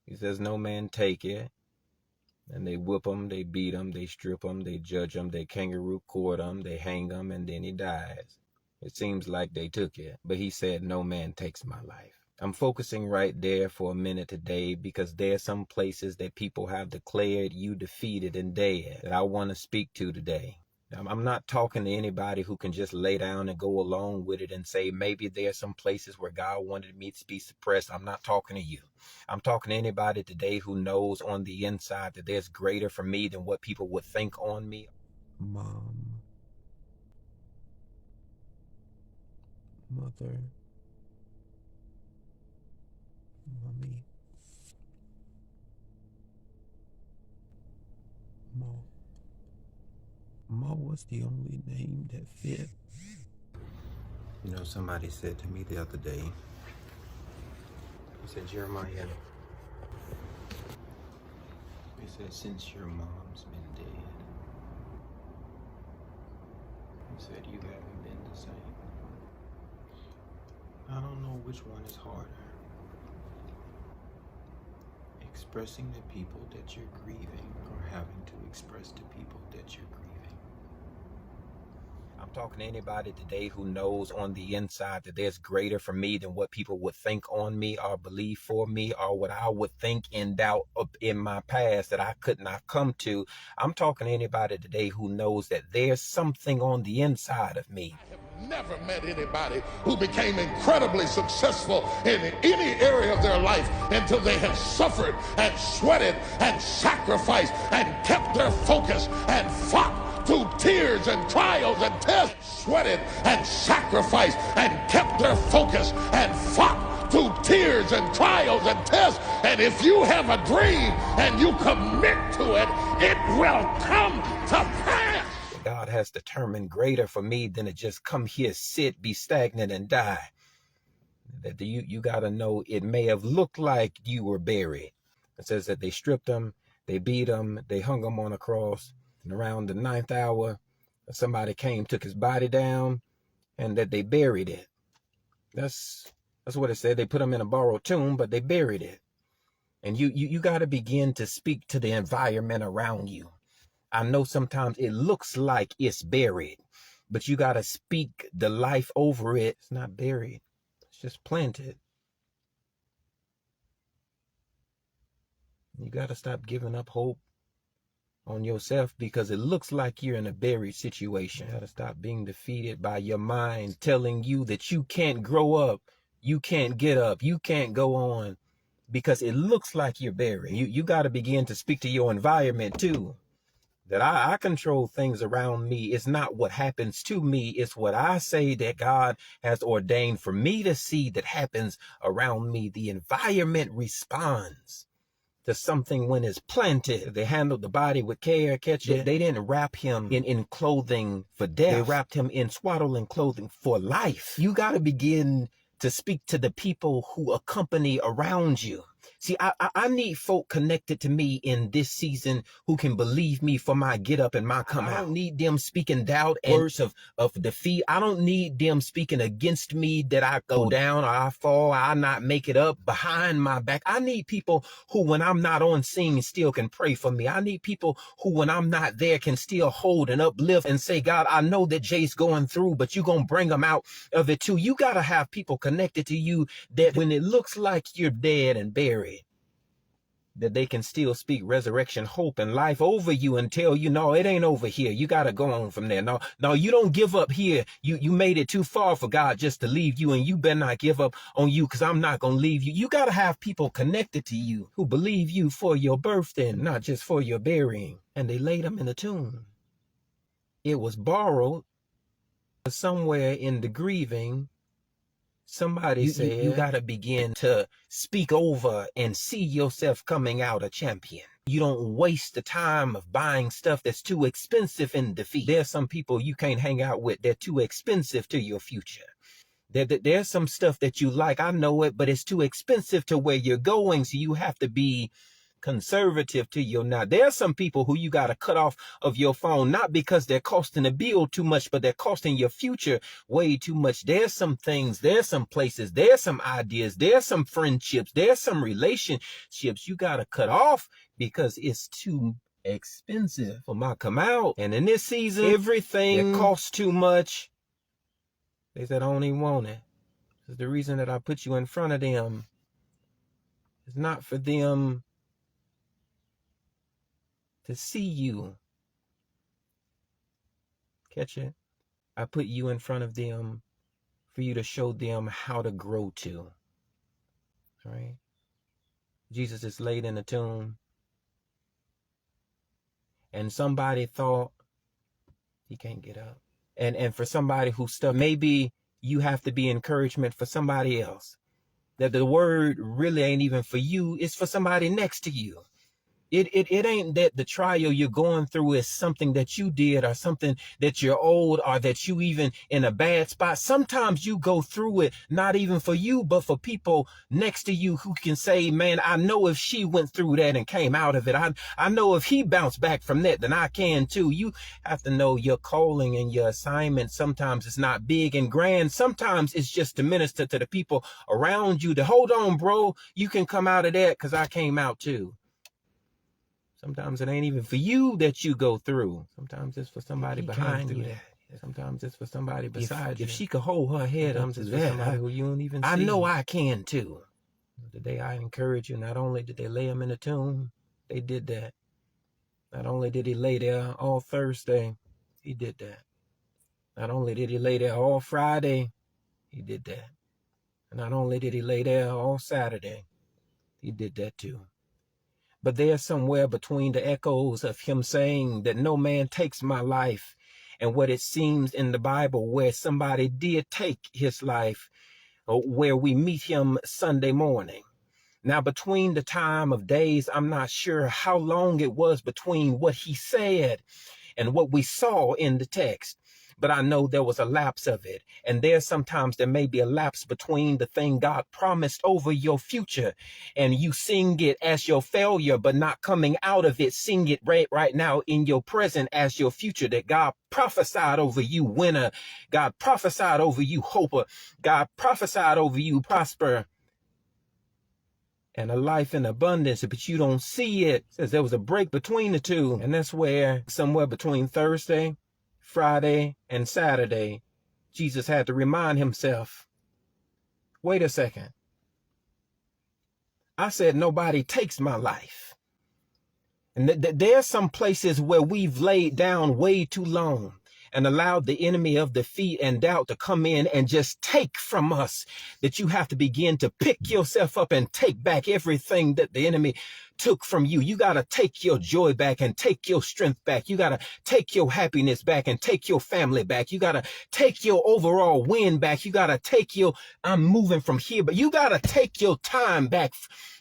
He says, no man take it. And they whoop him, they beat him, they strip him, they judge him, they kangaroo court him, they hang him, and then he dies. It seems like they took it, but he said, no man takes my life. I'm focusing right there for a minute today because there are some places that people have declared you defeated and dead that I want to speak to today. I'm not talking to anybody who can just lay down and go along with it and say, maybe there's some places where God wanted me to be suppressed. I'm not talking to you. I'm talking to anybody today who knows on the inside that there's greater for me than what people would think on me. Mom, mother, mommy, Ma. Ma was the only name that fit. You know, somebody said to me the other day, he said, Jeremiah, he said, since your mom's been dead, he said, you haven't been the same. I don't know which one is harder. Expressing to people that you're grieving or having to express to people that you're grieving. I'm talking to anybody today who knows on the inside that there's greater for me than what people would think on me or believe for me or what I would think in doubt in my past that I could not come to. I'm talking to anybody today who knows that there's something on the inside of me. I have never met anybody who became incredibly successful in any area of their life until they had suffered and sweated and sacrificed and kept their focus and fought through tears and trials and tests, sweated and sacrificed and kept their focus and fought through tears and trials and tests. And if you have a dream and you commit to it, it will come to pass. God has determined greater for me than to just come here, sit, be stagnant, and die. That you got to know it may have looked like you were buried. It says that they stripped him, they beat him, they hung him on a cross. And around the 9th hour, somebody came, took his body down, and that they buried it. That's what it said. They put him in a borrowed tomb, but they buried it. And you got to begin to speak to the environment around you. I know sometimes it looks like it's buried, but you got to speak the life over it. It's not buried. It's just planted. You got to stop giving up hope on yourself because it looks like you're in a buried situation. You gotta stop being defeated by your mind telling you that you can't grow up, you can't get up, you can't go on because it looks like you're buried. You gotta begin to speak to your environment too. That I control things around me. It's not what happens to me. It's what I say that God has ordained for me to see that happens around me. The environment responds to something when it's planted. They handled the body with care, catch it. They didn't wrap him in clothing for death. They wrapped him in swaddling clothing for life. You got to begin to speak to the people who accompany around you. See, I need folk connected to me in this season who can believe me for my get up and my come out. I don't need them speaking doubt and words of defeat. I don't need them speaking against me that I go down or I fall, or I not make it up behind my back. I need people who, when I'm not on scene, still can pray for me. I need people who, when I'm not there, can still hold and uplift and say, God, I know that Jay's going through, but you're going to bring him out of it too. You got to have people connected to you that when it looks like you're dead and buried, that they can still speak resurrection, hope, and life over you and tell you, no, it ain't over here. You got to go on from there. No, you don't give up here. You made it too far for God just to leave you, and you better not give up on you because I'm not going to leave you. You got to have people connected to you who believe you for your birthday, not just for your burying. And they laid him in a tomb. It was borrowed somewhere in the grieving. Somebody said you got to begin to speak over and see yourself coming out a champion. You don't waste the time of buying stuff that's too expensive in defeat. There's some people you can't hang out with. They're too expensive to your future. There's some stuff that you like. I know it, but it's too expensive to where you're going. So you have to be conservative to you. Now, there's some people who you got to cut off of your phone, not because they're costing the bill too much, but they're costing your future way too much. There's some things, there's some places, there's some ideas, there's some friendships, there's some relationships you got to cut off because it's too expensive for my come out. And in this season, everything that costs too much, they said, I don't even want it. It's the reason that I put you in front of them. It's not for them to see you. Catch it? I put you in front of them for you to show them how to grow too. All right? Jesus is laid in a tomb. And somebody thought he can't get up. And for somebody who's stuck, maybe you have to be encouragement for somebody else. That the word really ain't even for you, it's for somebody next to you. It ain't that the trial you're going through is something that you did or something that you're old or that you even in a bad spot. Sometimes you go through it, not even for you, but for people next to you who can say, man, I know if she went through that and came out of it, I know if he bounced back from that, then I can too. You have to know your calling and your assignment. Sometimes it's not big and grand. Sometimes it's just to minister to the people around you to hold on, bro. You can come out of that because I came out too. Sometimes it ain't even for you that you go through. Sometimes it's for somebody behind you. Sometimes it's for somebody beside you. If she could hold her head up to that, somebody who you don't even see. I know I can too. Today I encourage you, not only did they lay him in the tomb, they did that. Not only did he lay there all Thursday, he did that. Not only did he lay there all Friday, he did that. And not only did he lay there all Saturday, he did that too. But there's somewhere between the echoes of him saying that no man takes my life and what it seems in the Bible where somebody did take his life, where we meet him Sunday morning. Now, between the time of days, I'm not sure how long it was between what he said and what we saw in the text. But I know there was a lapse of it. And sometimes there may be a lapse between the thing God promised over your future and you seeing it as your failure, but not coming out of it, seeing it right now in your present as your future, that God prophesied over you winner. God prophesied over you hoper. God prophesied over you prosper and a life in abundance, but you don't see it. It says there was a break between the two. And that's where somewhere between Thursday, Friday, and Saturday, Jesus had to remind himself, wait a second. I said nobody takes my life. And there's some places where we've laid down way too long and allowed the enemy of defeat and doubt to come in and just take from us, that you have to begin to pick yourself up and take back everything that the enemy took from you. You got to take your joy back and take your strength back. You got to take your happiness back and take your family back. You got to take your overall win back. You got to take your, I'm moving from here, but you got to take your time back.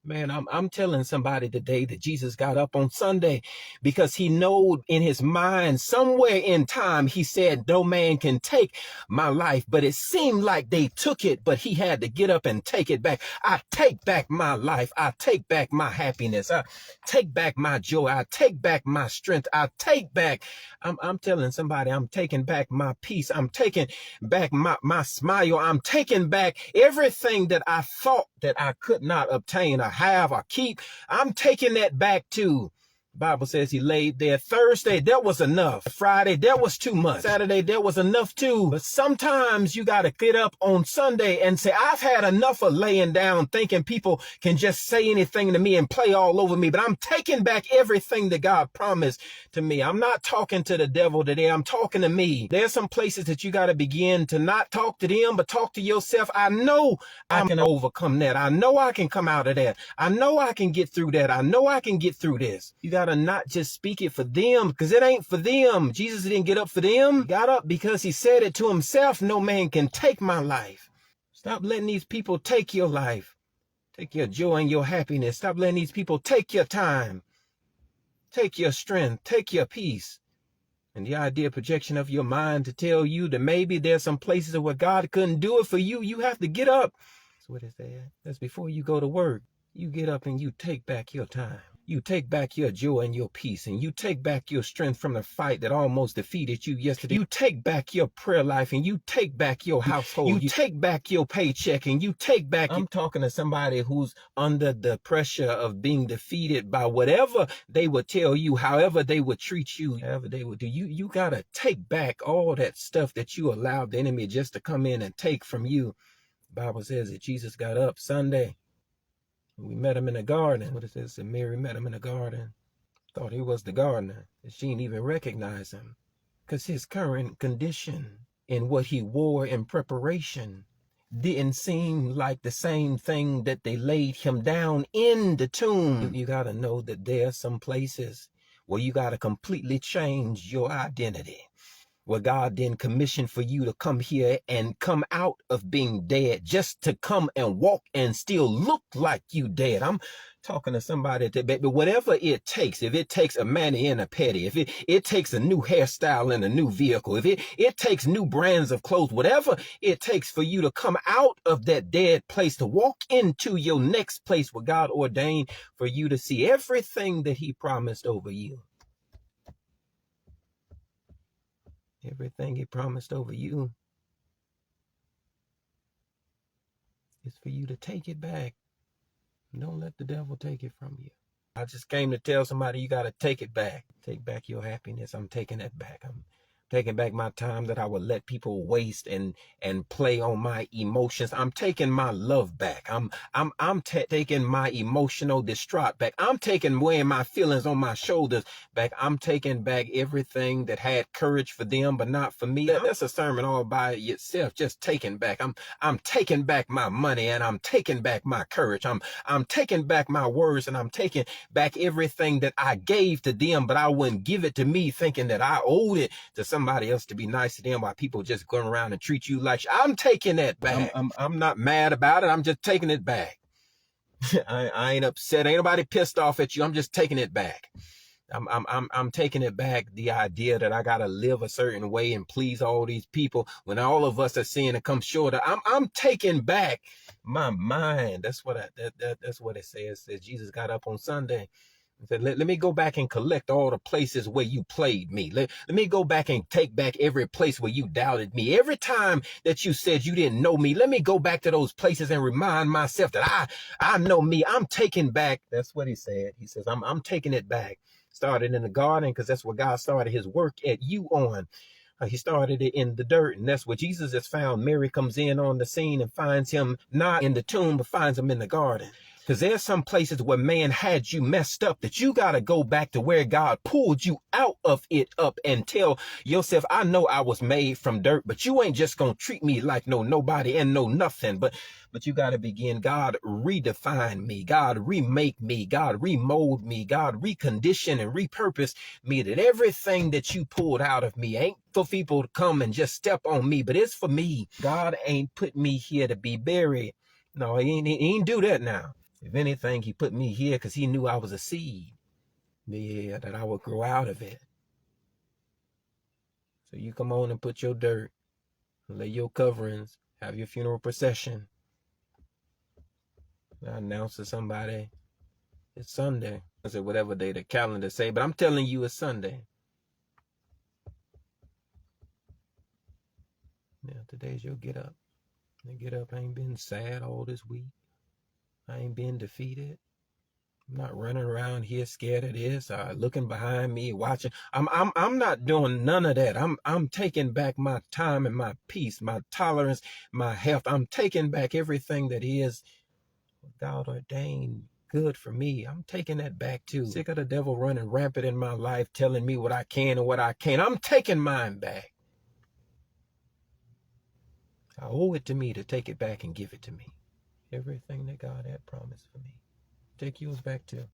Man, I'm telling somebody today that Jesus got up on Sunday because he knew in his mind somewhere in time, he said, no man can take my life, but it seemed like they took it, but he had to get up and take it back. I take back my life. I take back my happiness. I take back my joy. I take back my strength. I take back, I'm telling somebody, I'm taking back my peace. I'm taking back my smile. I'm taking back everything that I thought that I could not obtain or have or keep. I'm taking that back too. The Bible says he laid there. Thursday, that was enough. Friday, that was too much. Saturday, that was enough too. But sometimes you got to get up on Sunday and say, I've had enough of laying down thinking people can just say anything to me and play all over me. But I'm taking back everything that God promised to me. I'm not talking to the devil today. I'm talking to me. There's some places that you got to begin to not talk to them, but talk to yourself. I know I can overcome that. I know I can come out of that. I know I can get through that. I know I can get through this. You got to not just speak it for them, because it ain't for them. Jesus didn't get up for them. He got up because he said it to himself. No man can take my life. Stop letting these people take your life. Take your joy and your happiness. Stop letting these people take your time. Take your strength. Take your peace. And the idea projection of your mind to tell you that maybe there's some places where God couldn't do it for you. You have to get up. That's what it said. That's before you go to work. You get up and you take back your time. You take back your joy and your peace, and you take back your strength from the fight that almost defeated you yesterday. You take back your prayer life, and you take back your household. You take back your paycheck, and you take back. I'm talking to somebody who's under the pressure of being defeated by whatever they would tell you, however they would treat you, however they would do. You gotta take back all that stuff that you allowed the enemy just to come in and take from you. The Bible says that Jesus got up Sunday. We met him in the garden. What it says, that Mary met him in the garden. Thought he was the gardener. And she didn't even recognize him. Because his current condition and what he wore in preparation didn't seem like the same thing that they laid him down in the tomb. You got to know that there are some places where you got to completely change your identity. Where God then commissioned for you to come here and come out of being dead, just to come and walk and still look like you dead. I'm talking to somebody that, but whatever it takes, if it takes a mani and a pedi, if it takes a new hairstyle and a new vehicle, if it takes new brands of clothes, whatever it takes for you to come out of that dead place, to walk into your next place where God ordained for you to see everything that he promised over you. Everything he promised over you is for you to take it back. Don't let the devil take it from you. I just came to tell somebody you got to take it back. Take back your happiness. I'm taking it back. I'm taking back my time that I would let people waste and play on my emotions. I'm taking my love back. I'm taking my emotional distraught back. I'm taking weighing my feelings on my shoulders back. I'm taking back everything that had courage for them, but not for me. That's a sermon all by itself. Just taking back. I'm taking back my money, and I'm taking back my courage. I'm taking back my words, and I'm taking back everything that I gave to them, but I wouldn't give it to me, thinking that I owed it to somebody else to be nice to them, while people just going around and treat you like I'm taking that back. I'm not mad about it. I'm just taking it back. I ain't upset. Ain't nobody pissed off at you. I'm just taking it back. I'm taking it back. The idea that I gotta live a certain way and please all these people when all of us are seeing it come short. I'm taking back my mind. That's what that's what it says. It says Jesus got up on Sunday. Said, let me go back and collect all the places where you played me. Let me go back and take back every place where you doubted me. Every time that you said you didn't know me, let me go back to those places and remind myself that I know me. I'm taking back. That's what he said. He says, I'm taking it back. Started in the garden because that's where God started his work at you on. He started it in the dirt, and that's where Jesus is found. Mary comes in on the scene and finds him not in the tomb, but finds him in the garden. Because there's some places where man had you messed up that you got to go back to where God pulled you out of it up and tell yourself, I know I was made from dirt, but you ain't just going to treat me like no nobody and no nothing. But you got to begin. God redefine me. God remake me. God remold me. God recondition and repurpose me, that everything that you pulled out of me ain't for people to come and just step on me, but it's for me. God ain't put me here to be buried. No, he ain't do that now. If anything, he put me here because he knew I was a seed. Yeah, that I would grow out of it. So you come on and put your dirt, lay your coverings, have your funeral procession. I announce to somebody, it's Sunday. I said whatever day the calendar say, but I'm telling you it's Sunday. Now today's your get up. And get up, I ain't been sad all this week. I ain't been defeated. I'm not running around here scared of this, looking behind me, watching. I'm not doing none of that. I'm taking back my time and my peace, my tolerance, my health. I'm taking back everything that is God ordained good for me. I'm taking that back too. Sick of the devil running rampant in my life, telling me what I can and what I can't. I'm taking mine back. I owe it to me to take it back and give it to me. Everything that God had promised for me. Take yours back too.